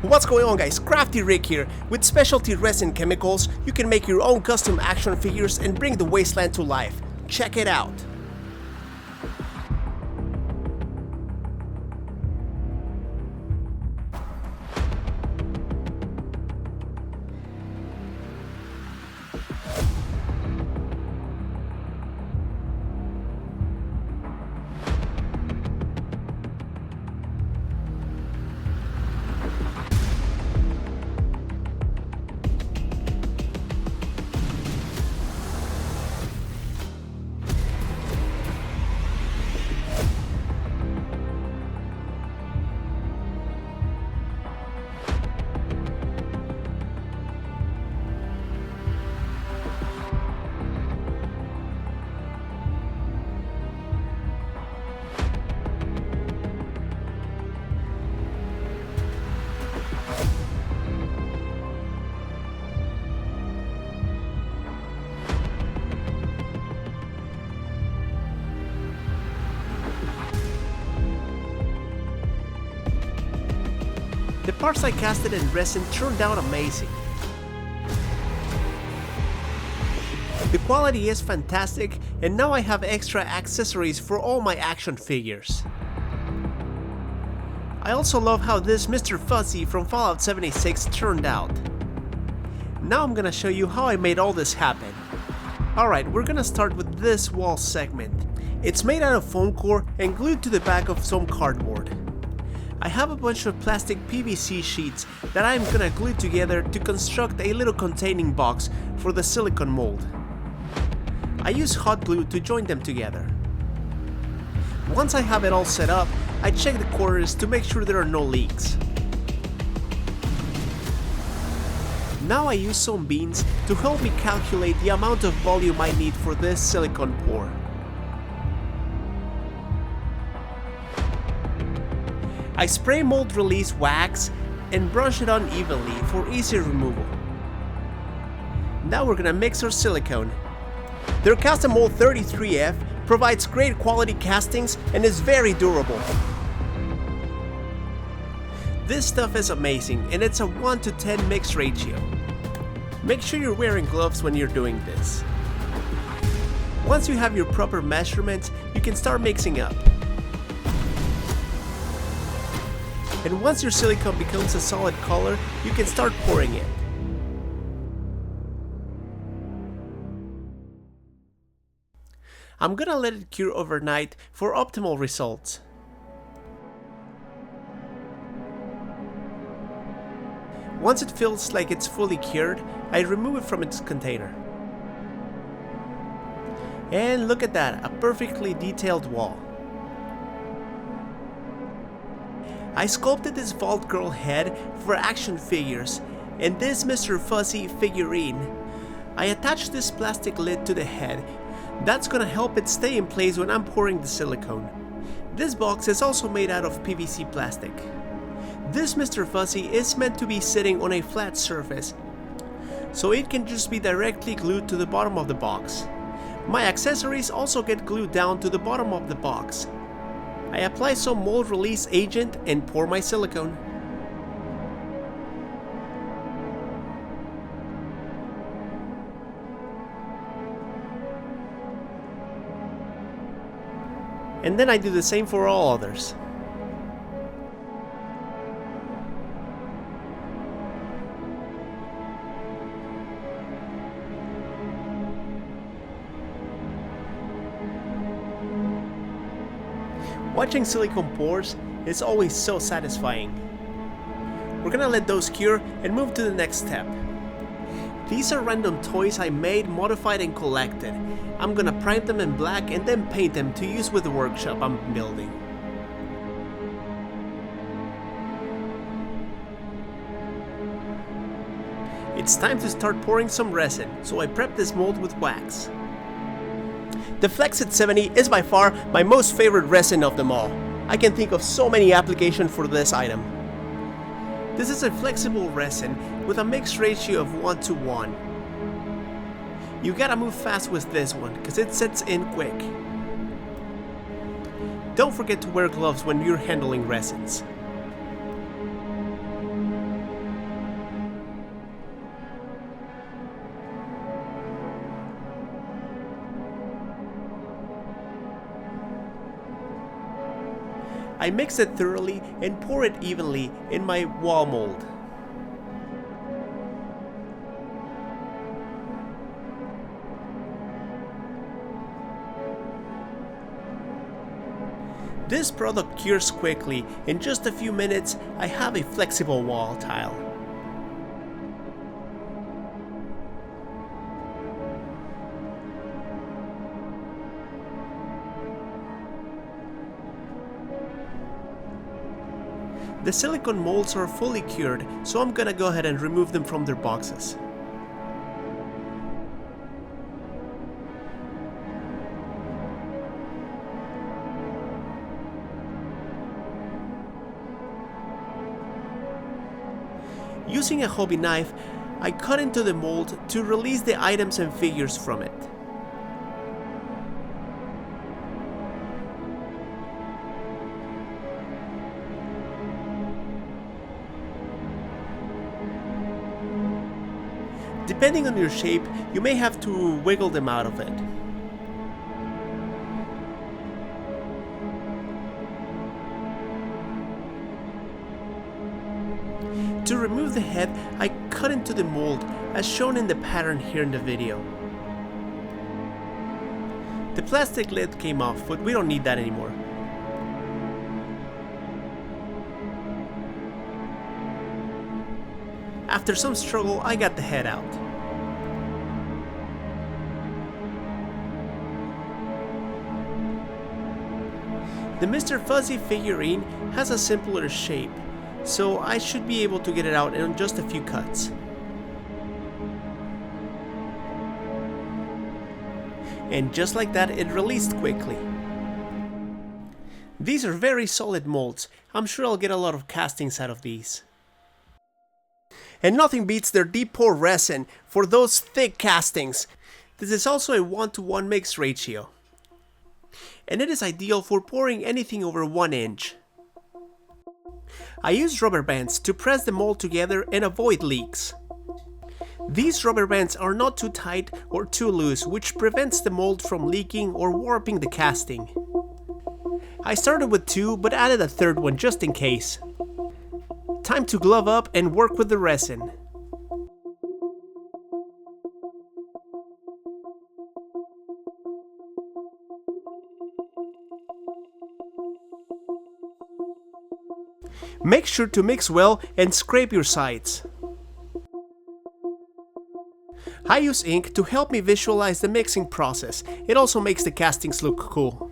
What's going on, guys? Crafty Rick here. With specialty resin chemicals, you can make your own custom action figures and bring the Wasteland to life. Check it out. The parts I casted in resin turned out amazing. The quality is fantastic, and now I have extra accessories for all my action figures. I also love how this Mr. Fuzzy from Fallout 76 turned out. Now I'm gonna show you how I made all this happen. Alright, we're gonna start with this wall segment. It's made out of foam core and glued to the back of some cardboard. I have a bunch of plastic PVC sheets that I'm gonna glue together to construct a little containing box for the silicone mold. I use hot glue to join them together. Once I have it all set up, I check the corners to make sure there are no leaks. Now I use some beans to help me calculate the amount of volume I need for this silicone pour. I spray mold release wax and brush it on evenly for easy removal. Now we're gonna mix our silicone. Their custom mold 33F provides great quality castings and is very durable. This stuff is amazing, and it's a 1:10 mix ratio. Make sure you're wearing gloves when you're doing this. Once you have your proper measurements, you can start mixing up. And once your silicone becomes a solid color, you can start pouring it. I'm gonna let it cure overnight for optimal results. Once it feels like it's fully cured, I remove it from its container. And look at that, a perfectly detailed wall. I sculpted this Vault Girl head for action figures, and this Mr. Fuzzy figurine. I attached this plastic lid to the head. That's gonna help it stay in place when I'm pouring the silicone. This box is also made out of PVC plastic. This Mr. Fuzzy is meant to be sitting on a flat surface, so it can just be directly glued to the bottom of the box. My accessories also get glued down to the bottom of the box. I apply some mold release agent and pour my silicone. And then I do the same for all others. Watching silicone pours is always so satisfying. We're gonna let those cure and move to the next step. These are random toys I made, modified and collected. I'm gonna prime them in black and then paint them to use with the workshop I'm building. It's time to start pouring some resin, so I prep this mold with wax. The Flexit 70 is by far my most favorite resin of them all. I can think of so many applications for this item. This is a flexible resin with a mix ratio of 1:1. You gotta move fast with this one, cause it sets in quick. Don't forget to wear gloves when you're handling resins. I mix it thoroughly and pour it evenly in my wall mold. This product cures quickly. In just a few minutes, I have a flexible wall tile. The silicone molds are fully cured, so I'm gonna go ahead and remove them from their boxes. Using a hobby knife, I cut into the mold to release the items and figures from it. Depending on your shape, you may have to wiggle them out of it. To remove the head, I cut into the mold, as shown in the pattern here in the video. The plastic lid came off, but we don't need that anymore. After some struggle, I got the head out. The Mr. Fuzzy figurine has a simpler shape, so I should be able to get it out in just a few cuts. And just like that, it released quickly. These are very solid molds. I'm sure I'll get a lot of castings out of these. And nothing beats their deep pour resin for those thick castings. This is also a 1:1 mix ratio. And it is ideal for pouring anything over 1 inch. I use rubber bands to press the mold together and avoid leaks. These rubber bands are not too tight or too loose, which prevents the mold from leaking or warping the casting. I started with 2 but added a 3rd one just in case. Time to glove up and work with the resin. Make sure to mix well and scrape your sides. I use ink to help me visualize the mixing process. It also makes the castings look cool.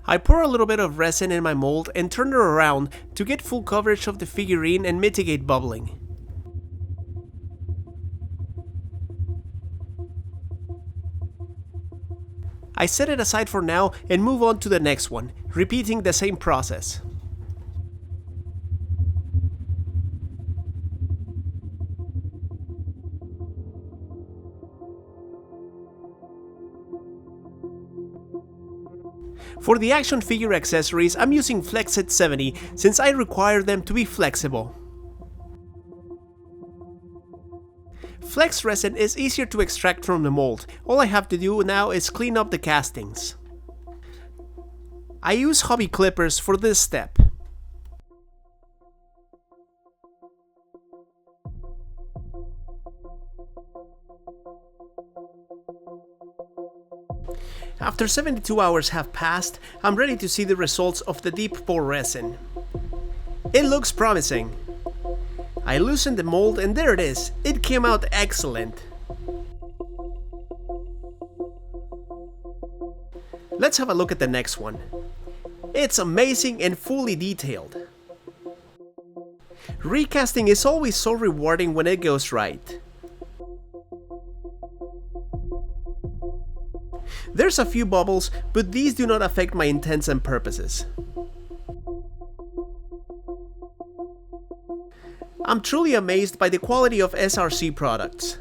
I pour a little bit of resin in my mold and turn it around to get full coverage of the figurine and mitigate bubbling. I set it aside for now and move on to the next one, repeating the same process. For the action figure accessories, I'm using Flexit 70 since I require them to be flexible. Flex resin is easier to extract from the mold. All I have to do now is clean up the castings. I use hobby clippers for this step. After 72 hours have passed, I'm ready to see the results of the deep pour resin. It looks promising. I loosened the mold and there it is. It came out excellent. Let's have a look at the next one. It's amazing and fully detailed. Recasting is always so rewarding when it goes right. There's a few bubbles, but these do not affect my intents and purposes. I'm truly amazed by the quality of SRC products.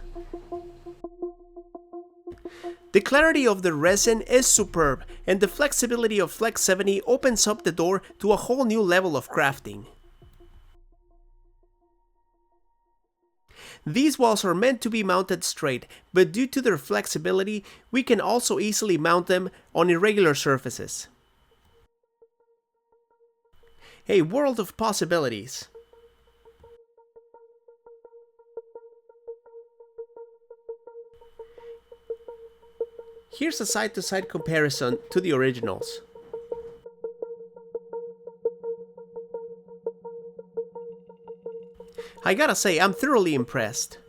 The clarity of the resin is superb, and the flexibility of Flex 70 opens up the door to a whole new level of crafting. These walls are meant to be mounted straight, but due to their flexibility, we can also easily mount them on irregular surfaces. A world of possibilities. Here's a side-to-side comparison to the originals. I gotta say, I'm thoroughly impressed.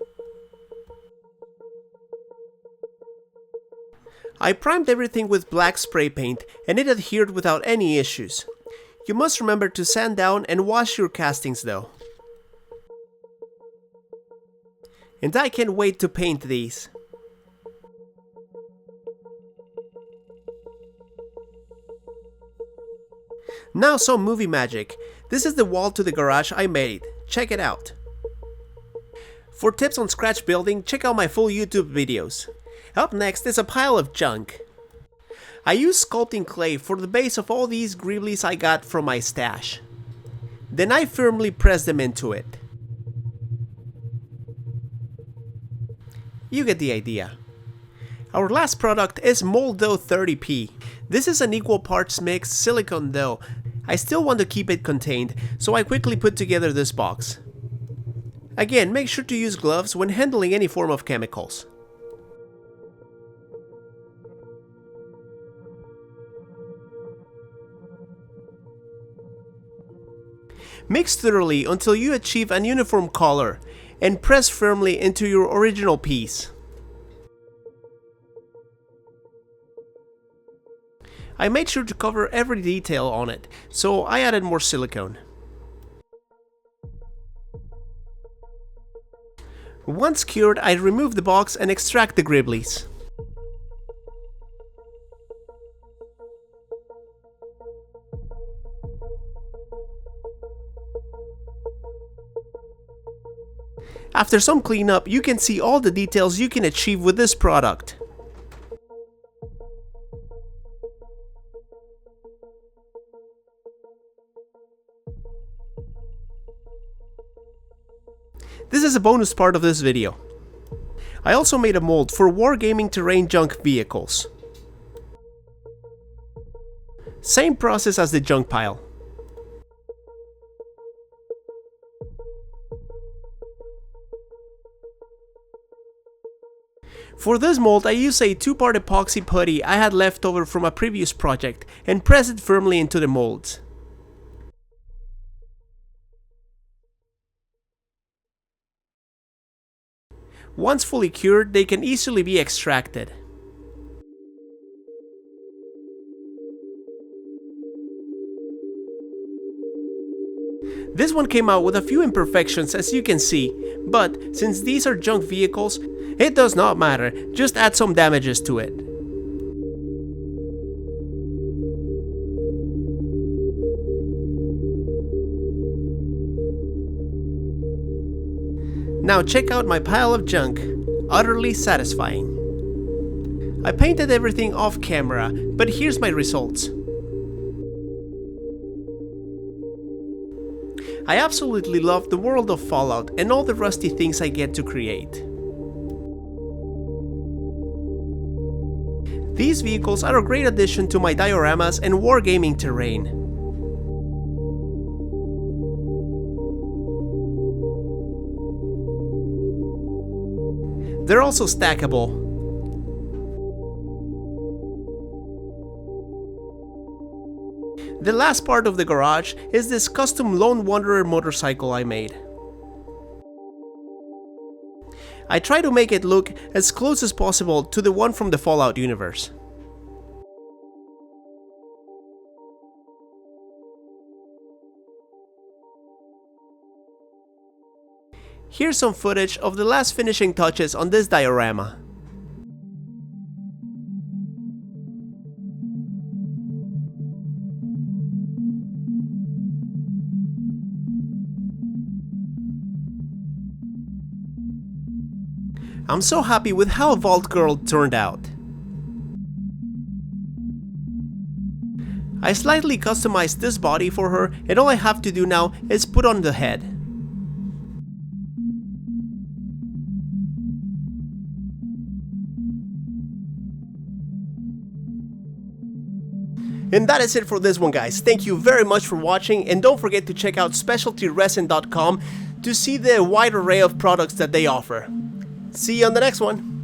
I primed everything with black spray paint and it adhered without any issues. You must remember to sand down and wash your castings though. And I can't wait to paint these. Now some movie magic. This is the wall to the garage I made. Check it out. For tips on scratch building, check out my full YouTube videos. Up next is a pile of junk. I used sculpting clay for the base of all these greeblies I got from my stash. Then I firmly pressed them into it. You get the idea. Our last product is mold dough 30p. This is an equal parts mix silicone dough. I still want to keep it contained, so I quickly put together this box. Again, make sure to use gloves when handling any form of chemicals. Mix thoroughly until you achieve an uniform color, and press firmly into your original piece. I made sure to cover every detail on it, so I added more silicone. Once cured, I remove the box and extract the greeblies. After some cleanup, you can see all the details you can achieve with this product. This is a bonus part of this video. I also made a mold for wargaming terrain junk vehicles. Same process as the junk pile. For this mold I used a 2-part epoxy putty I had left over from a previous project and pressed it firmly into the molds. Once fully cured, they can easily be extracted. This one came out with a few imperfections as you can see, but since these are junk vehicles, it does not matter, just add some damages to it. Now check out my pile of junk, utterly satisfying. I painted everything off camera, but here's my results. I absolutely love the world of Fallout and all the rusty things I get to create. These vehicles are a great addition to my dioramas and wargaming terrain. They're also stackable. The last part of the garage is this custom Lone Wanderer motorcycle I made. I try to make it look as close as possible to the one from the Fallout universe. Here's some footage of the last finishing touches on this diorama. I'm so happy with how Vault Girl turned out. I slightly customized this body for her and all I have to do now is put on the head. And that is it for this one, guys. Thank you very much for watching, and don't forget to check out specialtyresin.com to see the wide array of products that they offer. See you on the next one.